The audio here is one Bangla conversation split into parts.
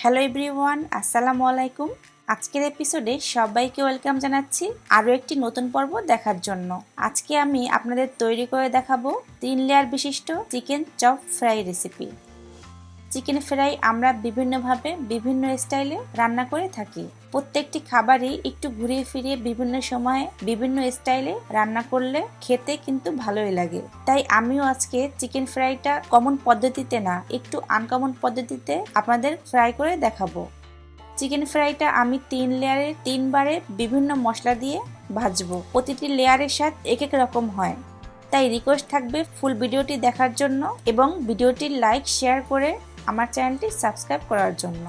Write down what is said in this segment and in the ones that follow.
হ্যালো এভরিওয়ান, আসসালামু আলাইকুম। আজকের এপিসোডে সবাইকে ওয়েলকাম জানাচ্ছি আরও একটি নতুন পর্ব দেখার জন্য। আজকে আমি আপনাদের তৈরি করে দেখাবো 3 লেয়ার বিশিষ্ট chicken chop fry recipe. Chicken fry আমরা বিভিন্নভাবে বিভিন্ন স্টাইলে রান্না করে থাকি। প্রত্যেকটি খাবারই একটু ঘুরিয়ে ফিরিয়ে বিভিন্ন সময়ে বিভিন্ন স্টাইলে রান্না করলে খেতে কিন্তু ভালোই লাগে। তাই আমিও আজকে চিকেন ফ্রাইটা কমন পদ্ধতিতে না, একটু আনকমন পদ্ধতিতে আপনাদের ফ্রাই করে দেখাবো। চিকেন ফ্রাইটা আমি 3 লেয়ারে 3 বারে বিভিন্ন মশলা দিয়ে ভাজবো। প্রতিটি লেয়ারের স্বাদ এক এক রকম হয়, তাই রিকোয়েস্ট থাকবে ফুল ভিডিওটি দেখার জন্য এবং ভিডিওটি লাইক শেয়ার করে আমার চ্যানেলটি সাবস্ক্রাইব করার জন্য।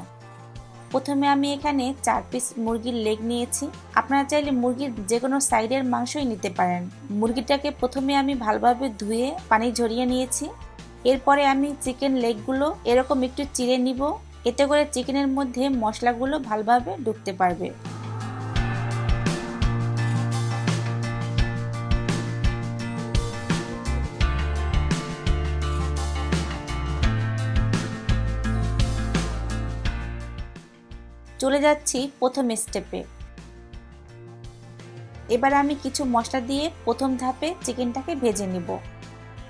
প্রথমে আমি এখানে 4 পিস মুরগির লেগ নিয়েছি। আপনারা চাইলে মুরগির যে কোনো সাইডের মাংসই নিতে পারেন। মুরগিটাকে প্রথমে আমি ভালোভাবে ধুয়ে পানি ঝরিয়ে নিয়েছি। এরপরে আমি চিকেন লেগগুলো এরকম একটু চিড়ে নিব, এতে করে চিকেনের মধ্যে মশলাগুলো ভালোভাবে ঢুকতে পারবে। চলে যাচ্ছি প্রথম স্টেপে। এবার আমি কিছু মশলা দিয়ে প্রথম ধাপে চিকেনটাকে ভেজে নিব।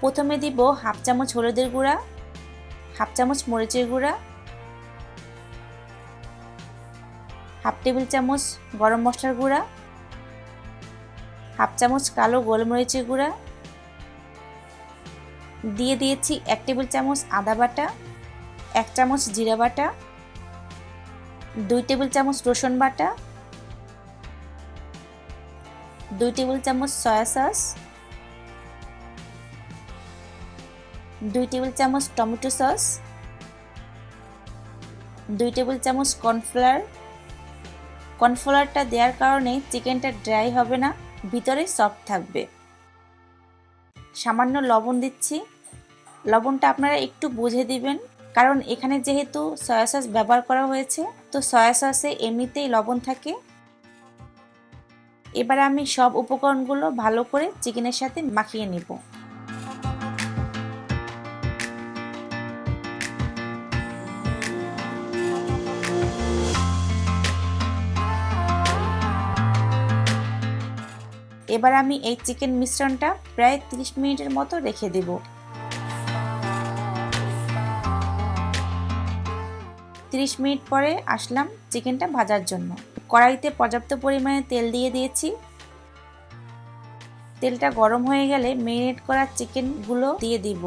প্রথমে দিব হাফ চামচ হলুদের গুঁড়া, হাফ চামচ মরিচের গুঁড়া, হাফ টেবিল চামচ গরম মশলার গুঁড়া, হাফ চামচ কালো গোলমরিচের গুঁড়া, দিয়ে দিয়েছি 1 টেবিল চামচ আদা বাটা, 1 চামচ জিরা বাটা, 2 টেবিল চামচ রসুন বাটা, 2 টেবিল চামচ সয়া সস, 2 টেবিল চামচ টমেটো সস, 2 টেবিল চামচ কর্নফ্লাওয়ার। কর্নফ্লাওয়ারটা দেওয়ার কারণে চিকেনটা ড্রাই হবে না, ভিতরে সফট থাকবে। সামান্য লবণ দিচ্ছি। লবণটা আপনারা একটু বুঝে দিবেন, কারণ এখানে যেহেতু সয়া সস ব্যবহার করা হয়েছে, তো সয়া সসে এমনিতেই লবণ থাকে। এবার আমি সব উপকরণগুলো ভালো করে চিকেনের সাথে মাখিয়ে নিব। এবার আমি এই চিকেন মিশ্রণটা প্রায় 30 মিনিটের মতো রেখে দেব। 30 মিনিট পরে আসলাম চিকেনটা ভাজার জন্য। কড়াইতে পর্যাপ্ত পরিমাণে তেল দিয়ে দিয়েছি। তেলটা গরম হয়ে গেলে ম্যারিনেট করা চিকেনগুলো দিয়ে দিব।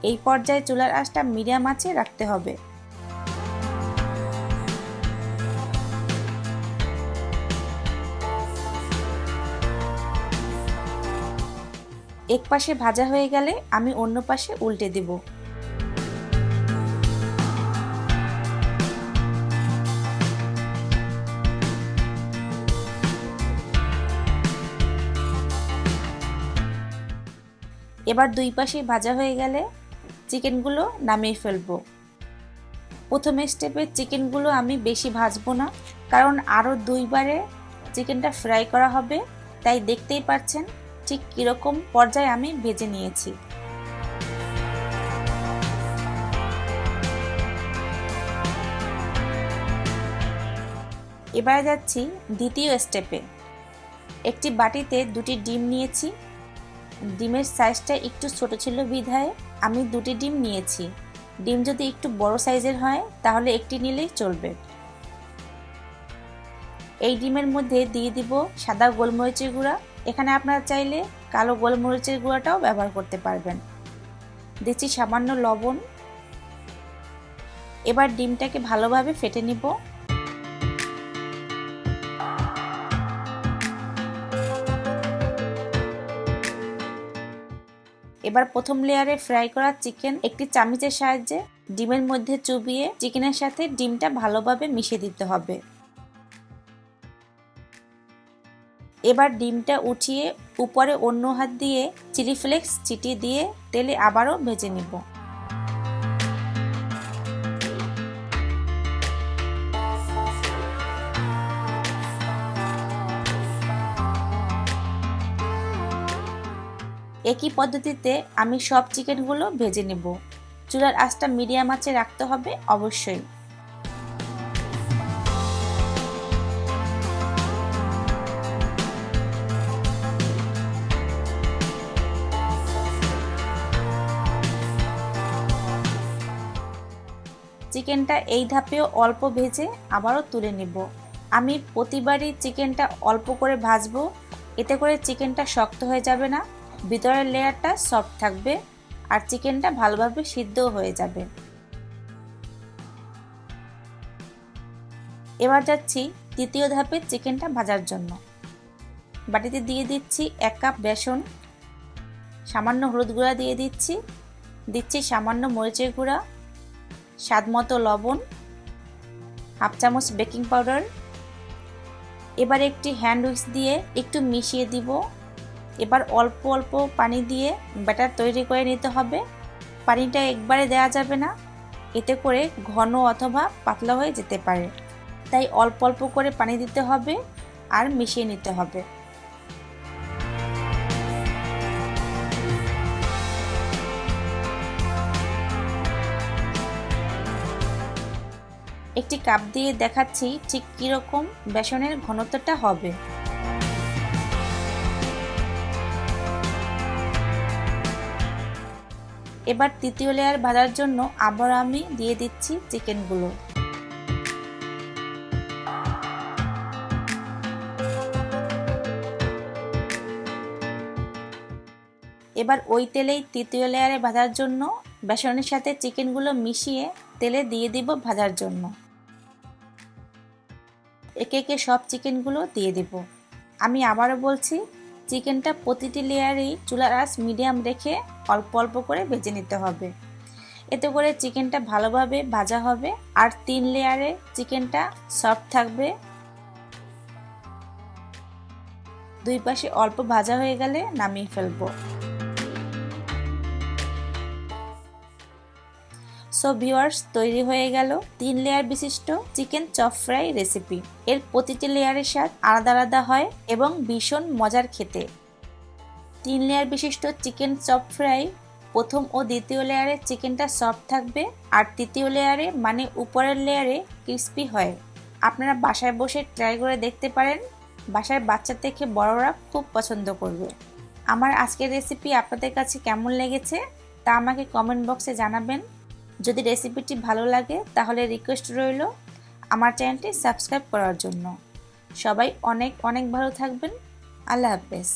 এই পর্যায়ে চুলার আঁচটা মিডিয়াম আঁচে রাখতে হবে। এক পাশে ভাজা হয়ে গেলে আমি অন্য পাশে উল্টে দেব। এবার 2 পাশে ভাজা হয়ে গেলে চিকেনগুলো নামিয়ে ফেলবো। প্রথম স্টেপে চিকেনগুলো আমি বেশি ভাজবো না, কারণ আরও 2 বারে চিকেনটা ফ্রাই করা হবে, তাই দেখতেই পাচ্ছেন ঠিক কীরকম পর্যায়ে আমি ভেজে নিয়েছি। এবারে যাচ্ছি দ্বিতীয় স্টেপে। একটি বাটিতে 2টি ডিম নিয়েছি। ডিমের সাইজটা একটু ছোট ছিল বিধায় আমি 2টি ডিম নিয়েছি। ডিম যদি একটু বড় সাইজের হয় তাহলে একটি নিলেই চলবে। এই ডিমের মধ্যে দিয়ে দিব সাদা গোলমরিচের গুঁড়া। এখানে আপনারা চাইলে কালো গোলমরিচের গুঁড়াটাও ব্যবহার করতে পারবেন। দিচ্ছি সামান্য লবণ। এবার ডিমটাকে ভালোভাবে ফেটে নিব। এবার প্রথম লেয়ারে ফ্রাই করা চিকেন একটি চামচের সাহায্যে ডিমের মধ্যে চুবিয়ে চিকেনের সাথে ডিমটা ভালোভাবে মিশিয়ে দিতে হবে। এবার ডিমটা উঠিয়ে উপরে অন্য হাত দিয়ে চিলি ফ্লেক্স ছিটিয়ে দিয়ে তেলে আবারও ভেজে নিব। একই পদ্ধতিতে আমি সব চিকেনগুলো ভেজে নেব। চুলার আঁচটা মিডিয়াম আঁচে রাখতে হবে অবশ্যই। চিকেনটা এই ধাপেও অল্প ভেজে আবারও তুলে নেব। আমি প্রতিবারই চিকেনটা অল্প করে ভাজবো, এতে করে চিকেনটা শক্ত হয়ে যাবে না, ভিতরের লেয়ারটা সফট থাকবে আর চিকেনটা ভালোভাবে সিদ্ধও হয়ে যাবে। এবার যাচ্ছি তৃতীয় ধাপে চিকেনটা ভাজার জন্য। বাটিতে দিয়ে দিচ্ছি 1 কাপ বেসন, সামান্য হলুদ গুঁড়া দিয়ে দিচ্ছি সামান্য মরিচের গুঁড়া, স্বাদমতো লবণ, হাফ চামচ বেকিং পাউডার। এবার একটি হ্যান্ড উইক্স দিয়ে একটু মিশিয়ে দিব। এবার অল্প অল্প পানি দিয়ে ব্যাটার তৈরি করে নিতে হবে। পানিটা একবারে দেওয়া যাবে না, এতে করে ঘন অথবা পাতলা হয়ে যেতে পারে, তাই অল্প অল্প করে পানি দিতে হবে আর মিশিয়ে নিতে হবে। একটি কাপ দিয়ে দেখাচ্ছি ঠিক কীরকম বেসনের ঘনত্বটা হবে। এবার তৃতীয় লেয়ার ভাজার জন্য আবার আমি দিয়ে দিচ্ছি চিকেনগুলো। এবার ওই তেলেই তৃতীয় লেয়ারে ভাজার জন্য বেসনের সাথে চিকেনগুলো মিশিয়ে তেলে দিয়ে দিব ভাজার জন্য। একে একে সব চিকেনগুলো দিয়ে দেব। আমি আবারও বলছি, চিকেনটা প্রতিটি লেয়ারেই চুলার আঁচ মিডিয়াম রেখে অল্প অল্প করে ভেজে নিতে হবে, এতে করে চিকেনটা ভালোভাবে ভাজা হবে আর 3 লেয়ারে চিকেনটা সফট থাকবে। দুই পাশে অল্প ভাজা হয়ে গেলে নামিয়ে ফেলবো। সো ভিউয়ার্স, তৈরি হয়ে গেল 3 লেয়ার বিশিষ্ট চিকেন চপ ফ্রাই রেসিপি। এর প্রতিটি লেয়ারের স্বাদ আলাদা আলাদা হয় এবং ভীষণ মজার খেতে। 3 লেয়ার বিশিষ্ট চিকেন চপ ফ্রাই প্রথম ও দ্বিতীয় লেয়ারে চিকেনটা সফট থাকবে আর তৃতীয় লেয়ারে মানে উপরের লেয়ারে ক্রিস্পি হয়। আপনারা বাসায় বসে ট্রাই করে দেখতে পারেন, বাসায় বাচ্চা থেকে বড়রা খুব পছন্দ করবে। আমার আজকের রেসিপি আপনাদের কাছে কেমন লেগেছে তা আমাকে কমেন্ট বক্সে জানাবেন। যদি রেসিপিটি ভালো লাগে তাহলে রিকোয়েস্ট রইল আমার চ্যানেলটি সাবস্ক্রাইব করার জন্য। সবাই অনেক অনেক ভালো থাকবেন। আল্লাহ হাফেজ।